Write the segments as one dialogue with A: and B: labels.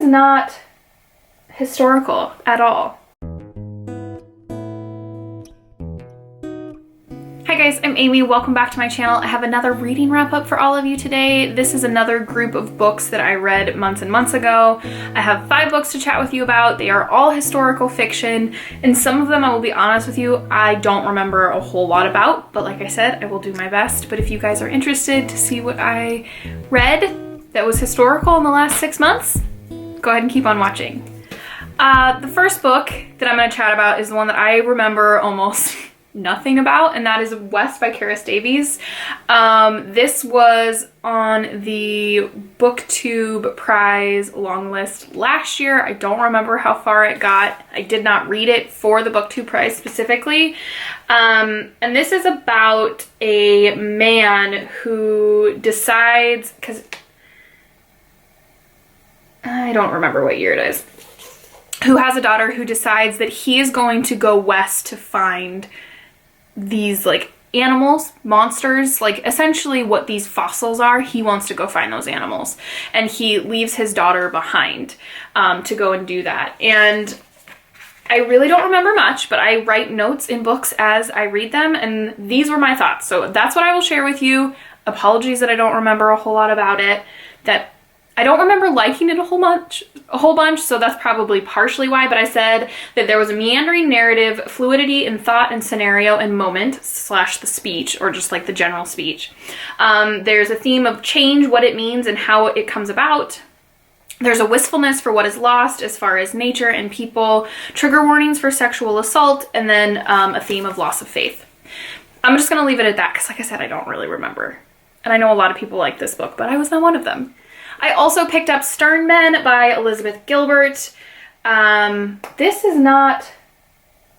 A: not historical at all. Hi guys, I'm Amy. Welcome back to my channel. I have another reading wrap up for all of you today. This is another group of books that I read months and months ago. I have 5 books to chat with you about. They are all historical fiction, and some of them, I will be honest with you, I don't remember a whole lot about, but like I said, I will do my best. But if you guys are interested to see what I read that was historical in the last 6 months, go ahead and keep on watching. The first book that I'm going to chat about is the one that I remember almost nothing about, and that is West by Karis Davies. This was on the BookTube prize long list last year. I don't remember how far it got. I did not read it for the BookTube prize specifically. And this is about a man who decides, because I don't remember what year it is, who has a daughter who decides that he is going to go west to find these like animals, monsters, like essentially what these fossils are. He wants to go find those animals, and he leaves his daughter behind to go and do that. And I really don't remember much, but I write notes in books as I read them, and these were my thoughts. So that's what I will share with you. Apologies that I don't remember a whole lot about it. That I don't remember liking it a whole bunch, so that's probably partially why, but I said that there was a meandering narrative, fluidity in thought and scenario and moment / the speech, or just like the general speech. There's a theme of change, what it means and how it comes about. There's a wistfulness for what is lost as far as nature and people, trigger warnings for sexual assault, and then a theme of loss of faith. I'm just going to leave it at that because, like I said, I don't really remember. And I know a lot of people like this book, but I was not one of them. I also picked up Stern Men by Elizabeth Gilbert. This is not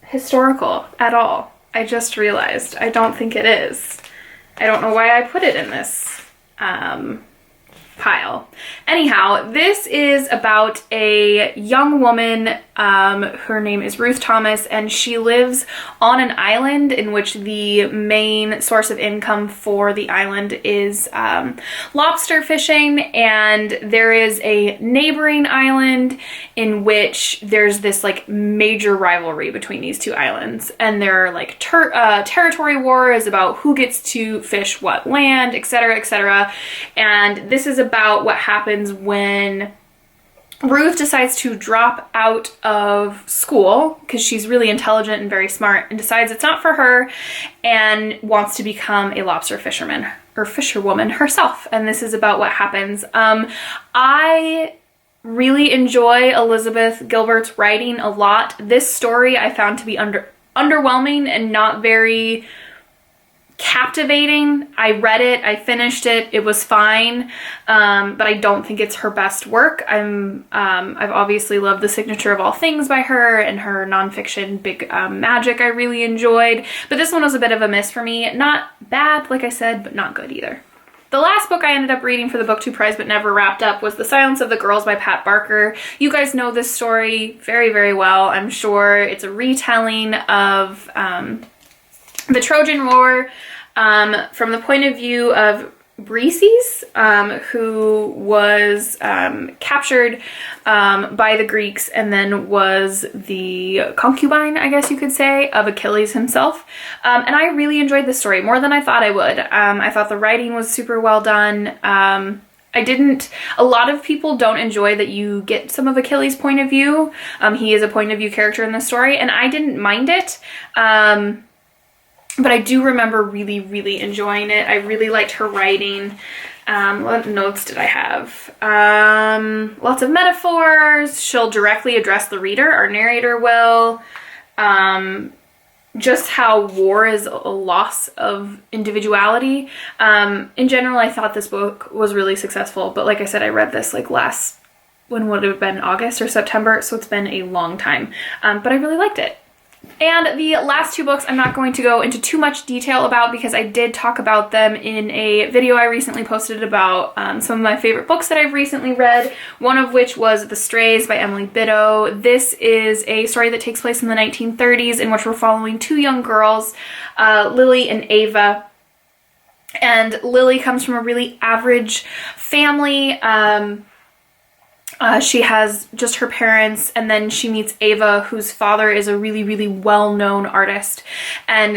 A: historical at all. I just realized. I don't think it is. I don't know why I put it in this pile. Anyhow, this is about a young woman. Her name is Ruth Thomas, and she lives on an island in which the main source of income for the island is lobster fishing, and there is a neighboring island in which there's this like major rivalry between these two islands, and there are like territory wars about who gets to fish what land, etc., etc. And this is about what happens when Ruth decides to drop out of school because she's really intelligent and very smart, and decides it's not for her and wants to become a lobster fisherman or fisherwoman herself. And this is about what happens. I really enjoy Elizabeth Gilbert's writing a lot. This story I found to be underwhelming and not very captivating. I read it, I finished it, it was fine, but I don't think it's her best work. I've obviously loved The Signature of All Things by her, and her nonfiction Big Magic I really enjoyed, but this one was a bit of a miss for me. Not bad, like I said, but not good either. The last book I ended up reading for the BookTube prize but never wrapped up was The Silence of the Girls by Pat Barker. You guys know this story very, very well, I'm sure. It's a retelling of the Trojan War from the point of view of Briseis, who was captured by the Greeks and then was the concubine, I guess you could say, of Achilles himself. And I really enjoyed this story more than I thought I would. I thought the writing was super well done. A lot of people don't enjoy that you get some of Achilles' point of view. He is a point of view character in the story, and I didn't mind it. But I do remember really, really enjoying it. I really liked her writing. What notes did I have? Lots of metaphors. She'll directly address the reader. Our narrator will. Just how war is a loss of individuality. In general, I thought this book was really successful. But like I said, I read this like when would it have been, August or September? So it's been a long time. But I really liked it. And the last 2 books I'm not going to go into too much detail about because I did talk about them in a video I recently posted about some of my favorite books that I've recently read, one of which was The Strays by Emily Bitto. This is a story that takes place in the 1930s in which we're following 2 young girls, Lily and Ava. And Lily comes from a really average family. She has just her parents, and then she meets Ava, whose father is a really, really well-known artist, and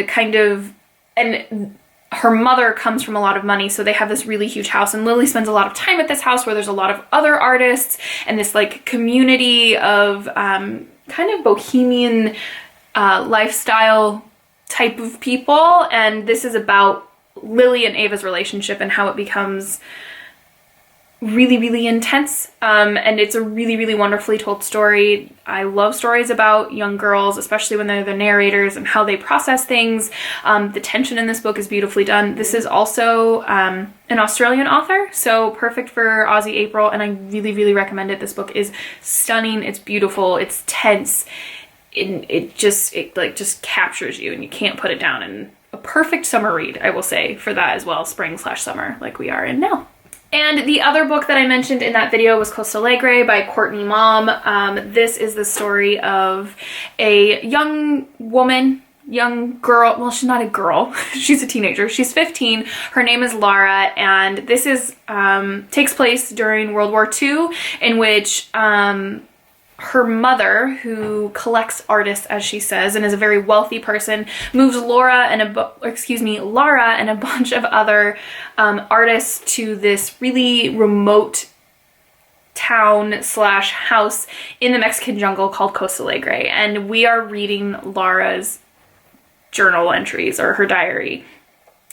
A: her mother comes from a lot of money, so they have this really huge house, and Lily spends a lot of time at this house where there's a lot of other artists and this like community of kind of bohemian lifestyle type of people. And this is about Lily and Ava's relationship and how it becomes really, really intense. And it's a really, really wonderfully told story. I love stories about young girls, especially when they're the narrators and how they process things. The tension in this book is beautifully done. This is also an Australian author, so perfect for Aussie April, and I really, really recommend it. This book is stunning. It's beautiful. It's tense. It just captures you, and you can't put it down. And a perfect summer read, I will say, for that as well, spring/summer like we are in now. And the other book that I mentioned in that video was Costa Alegre by Courtney Mom. This is the story of a young girl. Well, she's not a girl. She's a teenager. She's 15. Her name is Lara, and this is takes place during World War II, in which her mother, who collects artists, as she says, and is a very wealthy person, moves Lara and a bunch of other artists to this really remote town/house in the Mexican jungle called Costa Alegre. And we are reading Lara's journal entries, or her diary.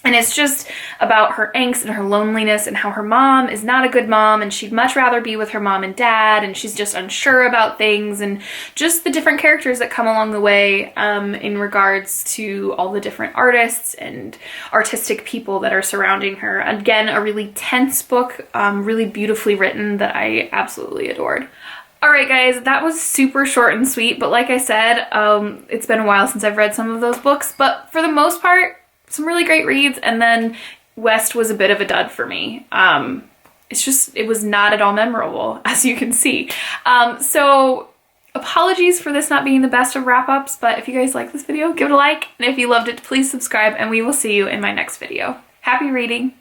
A: And it's just about her angst and her loneliness and how her mom is not a good mom, and she'd much rather be with her mom and dad, and she's just unsure about things, and just the different characters that come along the way in regards to all the different artists and artistic people that are surrounding her. Again, a really tense book, really beautifully written, that I absolutely adored. Alright guys, that was super short and sweet, but like I said, it's been a while since I've read some of those books, but for the most part, some really great reads. And then West was a bit of a dud for me. It was not at all memorable, as you can see. So apologies for this not being the best of wrap-ups, but if you guys like this video, give it a like, and if you loved it, please subscribe, and we will see you in my next video. Happy reading!